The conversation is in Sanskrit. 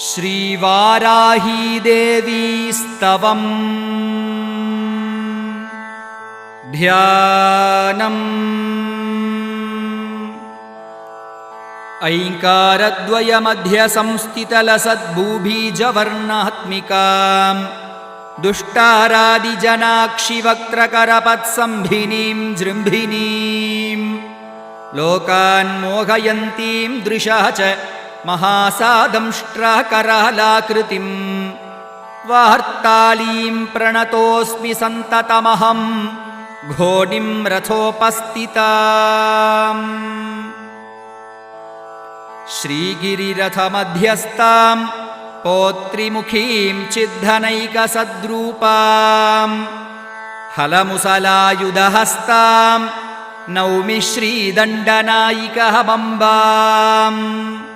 श्रीवाराही देवी स्तवम् ध्यानम् ऐङ्कारद्वयमध्यसंस्थितलसद्भूबीजवर्णात्मिकाम् दुष्टारादिजनाक्षिवक्त्रकरपत्सम्भिनीं जृम्भिनीं लोकान्मोहयन्तीं दृशः च महासादंष्ट्राकरालाकृतिं वार्तालीं प्रणतोऽस्मि सन्ततमहं घोनिं रथोपस्थिताम् श्रीगिरिरथमध्यस्थां पौत्रिमुखीं चिद्धनैकसद्रूपां हलमुसलायुधहस्तां नौमि श्रीदण्डनायिकहबम्बाम्।